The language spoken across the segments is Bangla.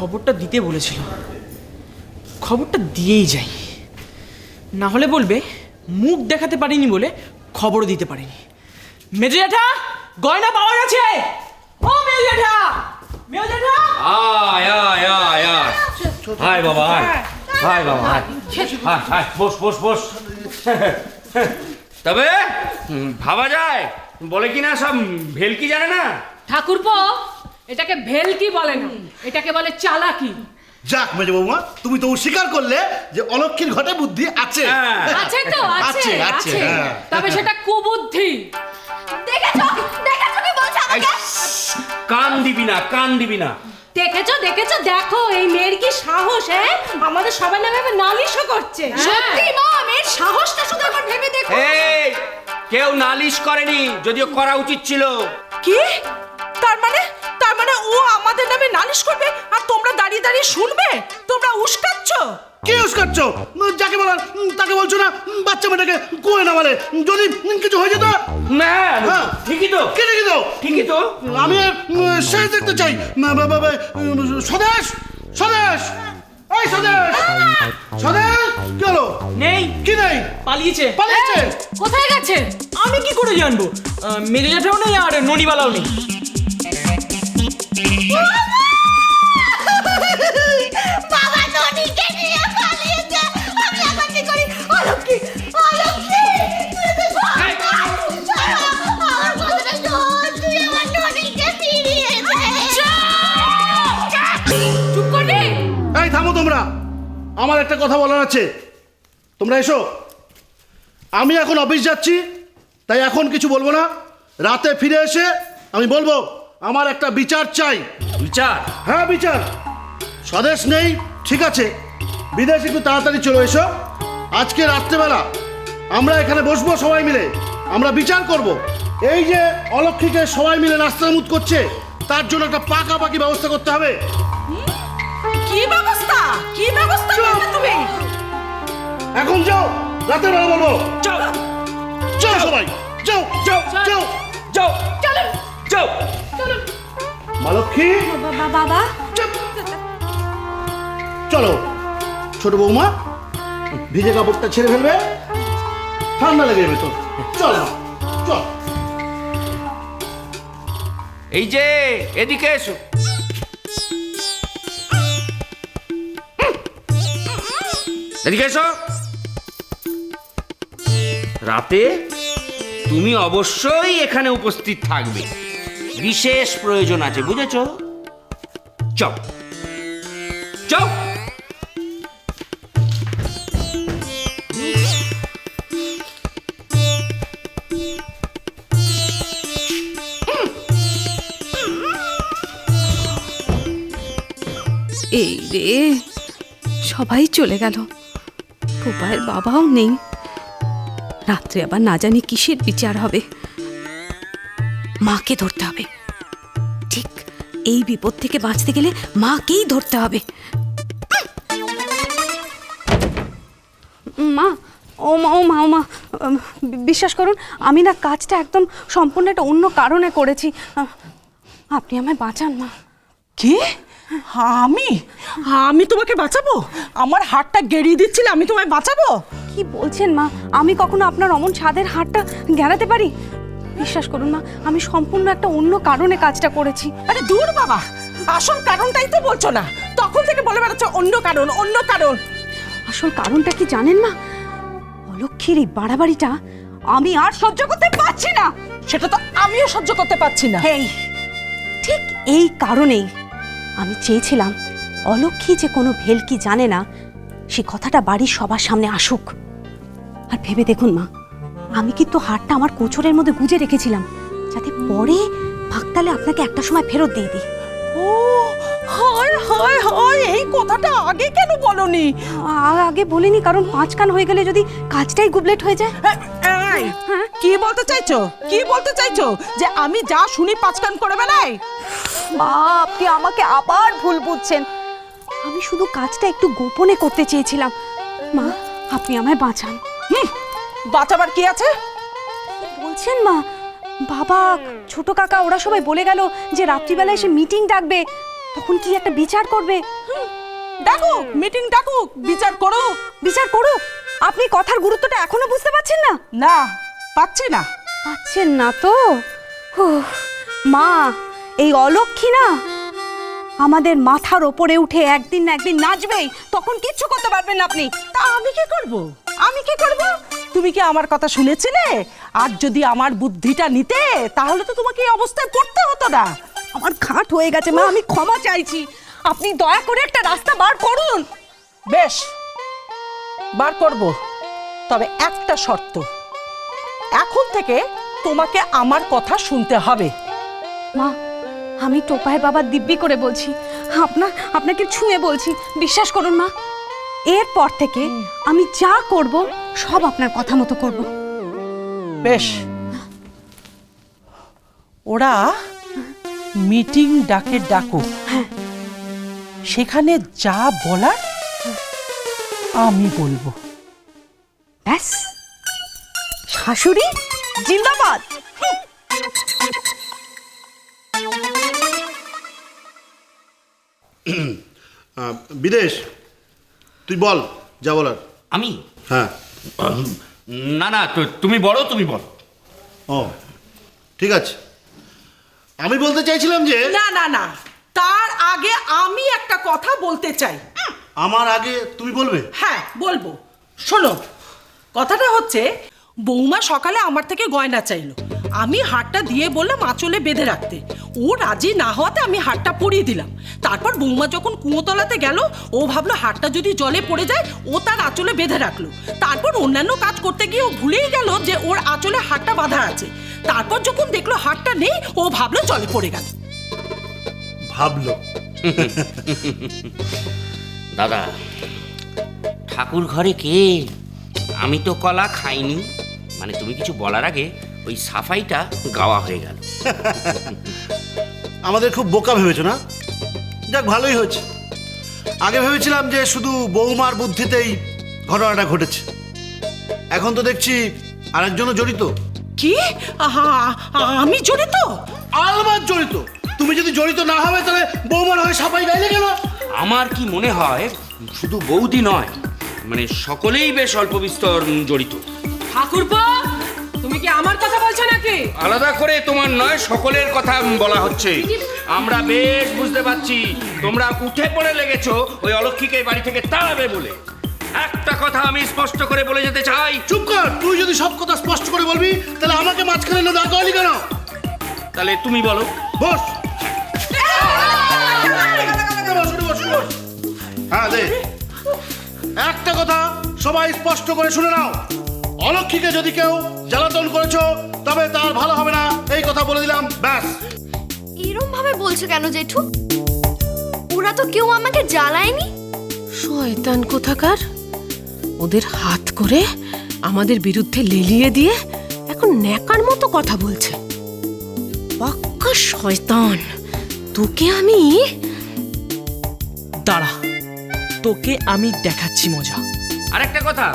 খবরটা দিতে বলেছিল, খবরটা দিয়েই যাই, না হলে বলবে মুখ দেখাতে পারিনি বলে খবরও দিতে পারিনি। মেজো জ্যাঠা, গয়না পাওয়া গেছে। ও মেজো জ্যাঠা, মেজো জ্যাঠা, আয় আয় আয় আয়, হায় বাবা, হায় হায় বাবা, হায় হায় হায়, বস বস বস। তবে ভাবা যায়, বলে কি না সব ভেলকি জানে না। ঠাকুরপো, এটাকে ভেলকি বলে না, এটাকে বলে চালাকি। যাক মেজো বৌমা, তুমি তো স্বীকার করলে যে অলক্ষীর ঘটে বুদ্ধি আছে। আছে তো, আছে আছে, আছে, হ্যাঁ। তবে সেটা কুবুদ্ধি। দেখেছো দেখেছো কি বলছে আমাকে? কান দিবি না, কান দিবি না। দেখেছো দেখেছো, দেখো এই মেয়ের কি সাহস, হ্যাঁ, আমাদের সবার নামে নালিশও করছে। সত্যি মা, মেয়ের সাহসটা শুধু একবার ভেবে দেখো। এই কেউ নালিশ করেনি, যদিও করা উচিত ছিল। কি? তার মানে ও আমাদের নামে নালিশ করবে আর তোমরা দাঁড়িয়ে দাঁড়িয়ে শুনবে? তোমরা উস্কাচ্ছ? কি উস্কাচ্ছ? যাকে বলার তাকে বলছো না? বাচ্চা মেয়েটাকে কুয়ে না বলে, যদি কিছু হয়ে যেত। না হ্যাঁ, ঠিকই তো, কি দেখি তো? ঠিকই তো। আমি শেষ দেখতে চাই। স্বদেশ, স্বদেশ, এই স্বদেশ, স্বদেশ, কি হলো? নেই, কি নেই? পালিয়েছে। পালিয়েছে? কোথায় গেছে? আমি কি করে জানবো? মেজো জ্যাঠাও নেই আর ননিবালাও নেই। বাবা ননিকে নিয়ে পালিয়েছে। আমি এখন কি করি? অলক্ষী, অলক্ষী, তুই তো আমার কথাটা শোন, তুই আমার ননিকে ফিরিয়ে দে। চুপ করবি? এই থামো তোমরা, আমার একটা কথা বলার আছে। তোমরা এসো। আমি এখন অফিস যাচ্ছি, তাই এখন কিছু বলবো না। রাতে ফিরে এসে আমি বলবো আমার একটা বিচার চাই। বিচার? হ্যাঁ বিচার। স্বদেশ নেই ঠিক আছে, বিদেশ একটু তাড়াতাড়ি চলে এসো। আজকে রাত্রেবেলা আমরা এখানে বসবো সবাই মিলে, আমরা বিচার করব। এই যে অলক্ষীকে সবাই মিলে নাস্তানাবুদ করছে, তার জন্য একটা পাকাপাকি ব্যবস্থা করতে হবে। কি ব্যবস্থা? কি ব্যবস্থা করবে তুমি? এখন যাও, রাতের বেলা বলবো। যাও যাও সবাই, যাও যাও যাও যাও চলুন যাও। চলুন। মালক্ষী, বাবা, চলো। ছোট বৌমা, ভিজে কাপড়টা ছেড়ে ফেলবে, ঠান্ডা লেগে যাবে তো। চলো চল। এই যে এদিকে এসো। এদিকে এসো। রাতে তুমি অবশ্যই এখানে উপস্থিত থাকবে, বিশেষ প্রয়োজন আছে, বুঝেছো? চল চল। এই রে, সবাই চলে গেল, পোপায়ের বাবাও নেই। রাত্রে আবার না জানি কিসের বিচার হবে। মাকে ধরতে হবে, ঠিক এই বিপদ থেকে বাঁচতে গেলে মাকেই ধরতে হবে। মা, ও মা, ও মা, ও মা, বিশ্বাস করুন আমি না কাজটা একদম সম্পূর্ণ একটা অন্য কারণে করেছি। আপনি আমায় বাঁচান মা। কি? আমি আমি তোমাকে বাঁচাবো? আমার হাতটা গেড়িয়ে দিচ্ছিলে, আমি তোমায় বাঁচাবো? কি বলছেন মা? আমি কখনো আপনার অমন ছাদের হাতটা গেড়াতে পারি? বিশ্বাস করুন মা, আমি সম্পূর্ণ একটা অন্য কারণে কাজটা করেছি। আরে দূর বাবা, আসল কারণটাই তো বলছো না, তখন থেকে বলে বেড়াচ্ছ অন্য কারণ, অন্য কারণ। আসল কারণটা কি জানেন মা? অলক্ষীর এই বাড়াবাড়িটা আমি আর সহ্য করতে পারছি না। সেটা তো আমিও সহ্য করতে পারছি না। এই ঠিক এই কারণেই আমি চেয়েছিলাম অলক্ষী যে কোনো ভেলকি জানে না সে কথাটা বাড়ির সবার সামনে আসুক। আর ভেবে দেখুন মা, আমি কিন্তু হারটা আমার কোচরের মধ্যে গুজে রেখেছিলাম, যাতে পরে ভাগতালে আপনাকে একটা সময় ফেরত দিয়ে দিই। ও হায় হায় হায়, এই কথাটা আগে কেন বলনি? আগে বলিনি, কারণ 5 কান হয়ে গেলে যদি কাজটাই গুবলেট হয়ে যায়। এই, কি বলতে চাইছো? কি বলতে চাইছো? যে আমি যা শুনি 5 কান করে বেড়াই? মা, আপনি আমাকে আবার ভুল বুঝছেন। আমি শুধু কাজটা একটু গোপনে করতে চেয়েছিলাম। মা, আপনি আমায় বাঁচান। বাঁচাবার কি আছে? বলছেন মা, বাবা, ছোট কাকা ওরা সবাই বলে গেল যে রাত্রিবেলা এসে মিটিং ডাকবে। তখন কি একটা বিচার করবে। ডাকুক, মিটিং ডাকুক, বিচার করুক। বিচার করুক। আপনি কথার গুরুত্বটা এখনো বুঝতে পারছেন না? না, পাচ্ছি না। পাচ্ছেন না তো? উফ, মা, এই অলক্ষী না আমাদের মাথার ওপরে উঠে একদিন না একদিন নাচবেই, তখন কিচ্ছু করতে পারবেন না আপনি। তা আমি কি করব? আমি কি করব? তুমি কি আমার কথা শুনেছিলে? আর যদি আমার বুদ্ধিটা নিতে, তাহলে তো তোমাকে এই অবস্থায় পড়তে হতো না। আমার ঘাট হয়ে গেছে মা, আমি ক্ষমা চাইছি। আপনি দয়া করে একটা রাস্তা বার করুন। বেশ, বার করব, তবে একটা শর্ত। এখন থেকে তোমাকে আমার কথা শুনতে হবে। মা, আমি টোপায়ের বাবা দিব্যি করে বলছি, আপনাকে ছুঁয়ে বলছি, বিশ্বাস করুন মা, এরপর থেকে আমি যা করব সব আপনার কথা মতো করব। বেশ, ওরা মিটিং ডাকো, সেখানে যা বলার আমি বলবো। ব্যাস, শাশুড়ি জিন্দাবাদ। বিদেশ, তুই বল যা বলার। আমি? হ্যাঁ। না না, তুমি বলো, তুমি বলো। ও ঠিক আছে, আমি বলতে চাইছিলাম যে না না না, তার আগে আমি একটা কথা বলতে চাই। আমার আগে তুমি বলবে? হ্যাঁ বলবো। শোনো, কথাটা হচ্ছে, বৌমা সকালে আমার থেকে গয়না চাইলো। আমি হারটা দিয়ে বললাম আঁচলে বেঁধে রাখতে। ও রাজি না হওয়াতে আমি হারটা পরিয়ে দিলাম। তারপর বৌমা যখন কুয়োতলাতে গেল, ও ভাবলো হারটা যদি জলে পড়ে যায়, ও তার আঁচলে বেঁধে রাখলো। তারপর অন্যান্য কাজ করতে গিয়ে ও ভুলেই গেল যে ওর আঁচলে হারটা বাঁধা আছে। তারপর যখন দেখলো হারটা নেই, ও ভাবলো জলে পড়ে গেল। ভাবলো? দাদা, ঠাকুর ঘরে কে? আমি তো কলা খাইনি। মানে তুমি কিছু বলার আগে ওই সাফাইটা গাওয়া হয়ে গেল। আমাদের খুব বোকা ভেবেছো না? যাক, ভালোই হয়েছে। আগে ভেবেছিলাম যে শুধু বৌমার বুদ্ধিতেই ঘটনাটা ঘটেছে। এখন তো দেখছি আরেকজনও জড়িত। কি? আমি জড়িত? আলবাত জড়িত। তুমি যদি জড়িত না হবে তাহলে বৌমার হয়ে সাফাই গাইলে গেল। আমার কি মনে হয় শুধু বৌদি নয়, মানে সকলেই বেশ অল্প বিস্তর জড়িত। ঠাকুরপো, তুমি কি আমার কথা বলছো নাকি? আলাদা করে তোমার নয়, সকলের কথা বলা হচ্ছে। আমরা বেশ বুঝতে পারছি তোমরা উঠে পড়ে লেগেছো ওই অলক্ষীকে বাড়ি থেকে তাড়াবে বলে। একটা কথা আমি স্পষ্ট করে বলে যেতে চাই। চুপ কর। তুই যদি সব কথা স্পষ্ট করে বলবি তাহলে আমাকে মাঝখানে না দাঁড় করালি কেন? তাহলে তুমি বলো। বস। হ্যাঁ দে। একটা কথা সবাই স্পষ্ট করে শুনে নাও, অলক্ষীকে যদি কেউ জ্বালাতন করেছো তবে তার ভালো হবে না, এই কথা বলে দিলাম। ব্যাস। এরম ভাবে বলছো কেন জেঠু? ওরা তো কেউ আমাকে জ্বালায়নি। শয়তান কোথাকার, ওদের হাত করে আমাদের বিরুদ্ধে লেলিয়ে দিয়ে এখন ন্যাকার মতো কথা বলছে। পাক্কা শয়তান। তোকে আমি দাঁড়া, তোকে আমি দেখাচ্ছি মজা। আরেকটা কথা,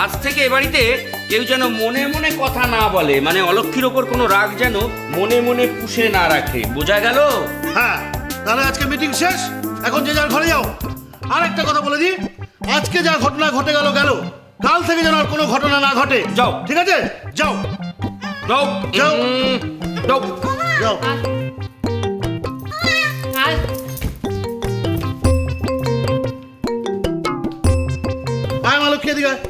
আজ থেকে এ বাড়িতে কেউ যেন মনে মনে কথা না বলে, মানে অলক্ষীর ওপর কোনো রাগ যেন মনে মনে পুষে না রাখে। বোঝা গেল? হ্যাঁ, তাহলে আজকে মিটিং শেষ, এখন যে যার ঘরে যাও। আর একটা কথা বলে দিই, আজকে যা ঘটনা ঘটে গেল গেল, কাল থেকে যেন আর কোনো ঘটনা না ঘটে। যাও। ঠিক আছে? যাও যাও যাও যাও। যাও। আয় মা লক্ষ্মী, এদিকে আয়।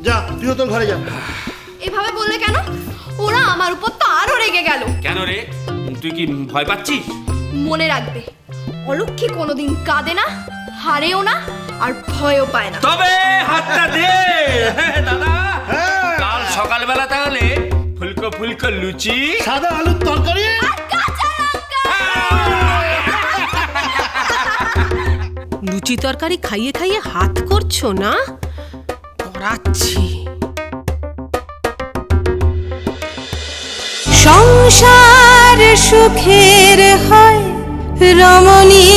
যা, তুইও তোর ঘরে যা। এভাবে বললে কেন? ওরা আমার উপর তো আরো রেগে গেল। কেন রে, তুই কি ভয় পাচ্ছিস? মনে রাখবে, অলক্ষী কোনোদিন কাঁদে না, হারেও না, আর ভয়ও পায় না। তবে হাতটা দে দাদা। হ্যাঁ। কাল সকালবেলা তাহলে ফুলকো ফুলকো লুচি, সাদা আলুর তরকারি। লুচি তরকারি খাইয়ে খাইয়ে হাত করছো না? করাচ্ছি। সংসার সুখের হয় রমণী।